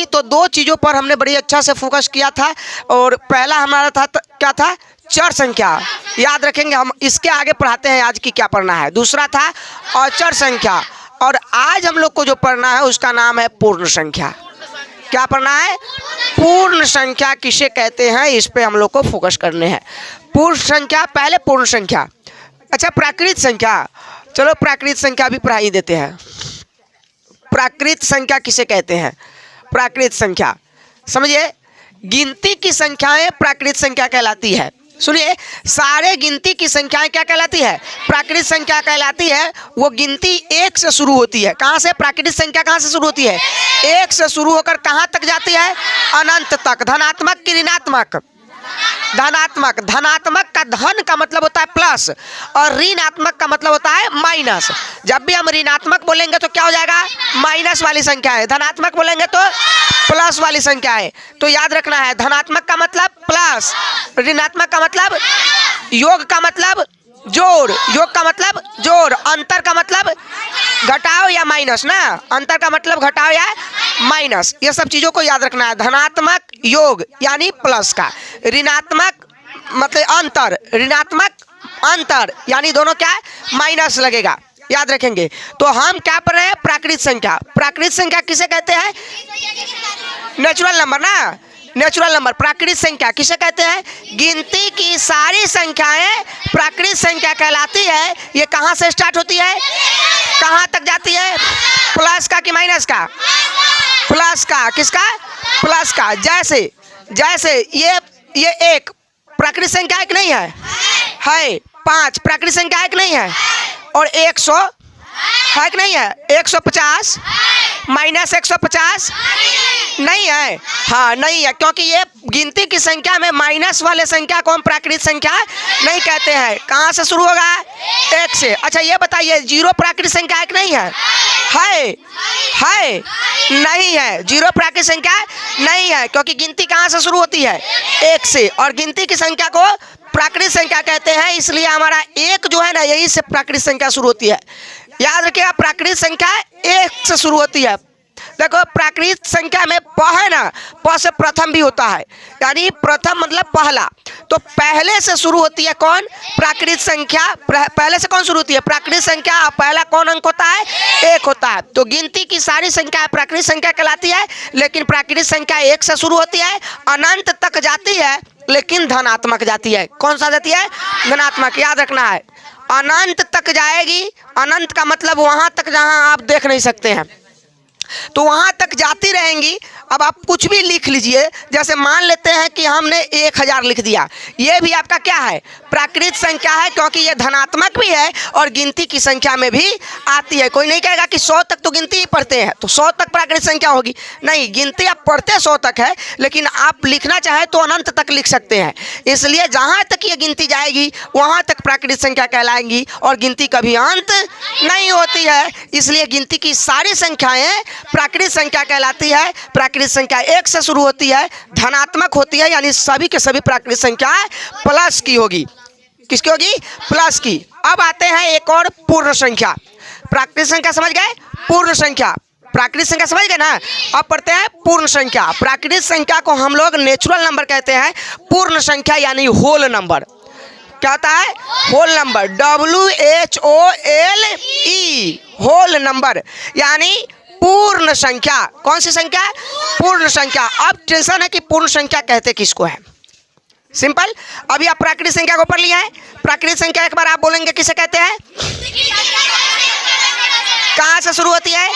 तो दो चीज़ों पर हमने बड़ी अच्छा से फोकस किया था। और पहला हमारा था क्या था, चर संख्या, याद रखेंगे। हम इसके आगे पढ़ाते हैं आज की क्या पढ़ना है। दूसरा था अचर संख्या, और आज हम लोग को जो पढ़ना है उसका नाम है पूर्ण संख्या। क्या पढ़ना है, पूर्ण संख्या किसे कहते हैं, इस पे हम लोग को फोकस करने हैं। पूर्ण संख्या, पहले पूर्ण संख्या। अच्छा, प्राकृत संख्या, चलो प्राकृत संख्या भी पढ़ा ही देते हैं। प्राकृत संख्या किसे कहते हैं, प्राकृत संख्या समझिए, गिनती की संख्याएं प्राकृत संख्या कहलाती है। सुनिए, सारे गिनती की संख्याएं क्या कहलाती है, प्राकृत संख्या कहलाती है। वो गिनती एक से शुरू होती है। कहाँ से, प्राकृत संख्या कहाँ से शुरू होती है, एक से शुरू होकर कहाँ तक जाती है, अनंत तक। धनात्मक की ऋणात्मक, धनात्मक, धनात्मक का धन का मतलब होता है प्लस, और ऋणात्मक का मतलब होता है माइनस। जब भी हम ऋणात्मक बोलेंगे तो क्या हो जाएगा, माइनस वाली संख्या है। धनात्मक बोलेंगे तो प्लस वाली संख्या है। तो याद रखना है, धनात्मक का मतलब प्लस, ऋणात्मक का मतलब योग का मतलब जोड़, योग का मतलब जोड़, अंतर का मतलब घटाओ या माइनस ना, अंतर का मतलब घटाओ या माइनस। ये सब चीज़ों को याद रखना है। धनात्मक योग यानी प्लस का, ऋणात्मक मतलब अंतर, ऋणात्मक अंतर यानी दोनों क्या माइनस लगेगा, याद रखेंगे। तो हम क्या पढ़ रहे हैं, प्राकृत संख्या। प्राकृत संख्या किसे कहते हैं, नेचुरल नंबर ना, नेचुरल नंबर। प्राकृत संख्या किसे कहते हैं, गिनती की सारी संख्याएं प्राकृत संख्या कहलाती है। ये कहाँ से स्टार्ट होती है, कहाँ तक जाती है, प्लस का कि माइनस का, प्लस का, किसका, प्लस का। जैसे जैसे ये एक प्राकृत संख्या एक नहीं है, है 5 प्राकृत संख्या एक नहीं है, और 100 है कि नहीं है, 150 माइनस 150 नहीं है, हाँ नहीं है, क्योंकि ये गिनती की संख्या में माइनस वाले संख्या को हम प्राकृत संख्या नहीं कहते हैं। कहाँ से शुरू होगा, 1 से। अच्छा ये बताइए, 0 प्राकृत संख्या एक नहीं है, है नहीं है, 0 प्राकृत संख्या नहीं है, क्योंकि गिनती कहाँ से शुरू होती है, 1 से, और गिनती की संख्या को प्राकृत संख्या कहते हैं। इसलिए हमारा 1 जो है ना, यही से प्राकृत संख्या शुरू होती है। याद रखिएगा, प्राकृत संख्या 1 से शुरू होती है। देखो प्राकृत संख्या में प है ना, प से प्रथम भी होता है, यानी प्रथम मतलब पहला। तो पहले से शुरू होती है कौन, प्राकृत संख्या। पहले से कौन शुरू होती है, प्राकृत संख्या। पहला कौन अंक होता है, 1 होता है। तो गिनती की सारी संख्या प्राकृत संख्या कहलाती है, लेकिन प्राकृत संख्या 1 से शुरू होती है, अनंत तक जाती है, लेकिन धनात्मक जाती है। कौन सा जाती है, धनात्मक। याद रखना है, अनंत तक जाएगी। अनंत का मतलब वहां तक जहां आप देख नहीं सकते हैं, तो वहां तक जाती रहेंगी। अब आप कुछ भी लिख लीजिए, जैसे मान लेते हैं कि हमने 1000 लिख दिया, ये भी आपका क्या है, प्राकृत संख्या है, क्योंकि ये धनात्मक भी है और गिनती की संख्या में भी आती है। कोई नहीं कहेगा कि 100 तक तो गिनती ही पढ़ते हैं तो 100 तक प्राकृत संख्या होगी, नहीं, गिनती आप पढ़ते 100 तक है, लेकिन आप लिखना चाहे तो अनंत तक लिख सकते हैं। इसलिए जहाँ तक ये गिनती जाएगी वहाँ तक प्राकृत संख्या कहलाएंगी, और गिनती कभी अंत नहीं होती है। इसलिए गिनती की सारी संख्याएँ प्राकृत संख्या कहलाती है। प्राकृत संख्या 1 से शुरू होती है, धनात्मक होती है, यानी सभी के सभी प्राकृत संख्या प्लस की होगी। किसकी होगी, प्लस की। अब आते हैं एक और पूर्ण संख्या। प्राकृत संख्या समझ गए, पूर्ण संख्या, प्राकृत संख्या समझ गए ना। अब पढ़ते हैं पूर्ण संख्या। प्राकृत संख्या को हम लोग नेचुरल नंबर कहते हैं, पूर्ण संख्या यानी होल नंबर। क्या होता है, whole number, WHOLE, whole number यानी पूर्ण संख्या। कौन सी संख्या, पूर्ण संख्या। अब टेंशन है कि पूर्ण संख्या कहते किसको है, सिंपल। अभी आप प्राकृत संख्या को पढ़ लिया है, प्राकृत संख्या एक बार आप बोलेंगे किसे कहते हैं, कहाँ से शुरू होती है,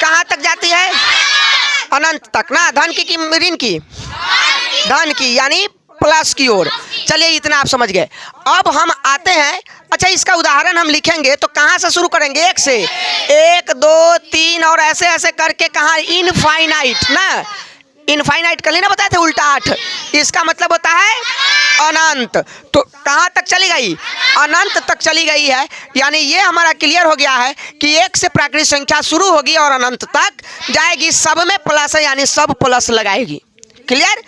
कहाँ तक जाती है, अनंत तक ना। धन की कि ऋण की, धन की यानी प्लस की ओर। चलिए इतना आप समझ गए। अब हम आते हैं, अच्छा इसका उदाहरण हम लिखेंगे तो कहाँ से शुरू करेंगे, 1 से, 1 2 3 और ऐसे ऐसे करके कहाँ, इनफाइनाइट ना, इनफाइनाइट कल ही ना बताए थे, उल्टा 8। इसका मतलब होता है अनंत। तो कहाँ तक चली गई, अनंत तक चली गई है। यानी ये हमारा क्लियर हो गया है कि 1 से प्राकृत संख्या शुरू होगी और अनंत तक जाएगी। सब में प्लस है, यानी सब प्लस लगाएगी। क्लियर।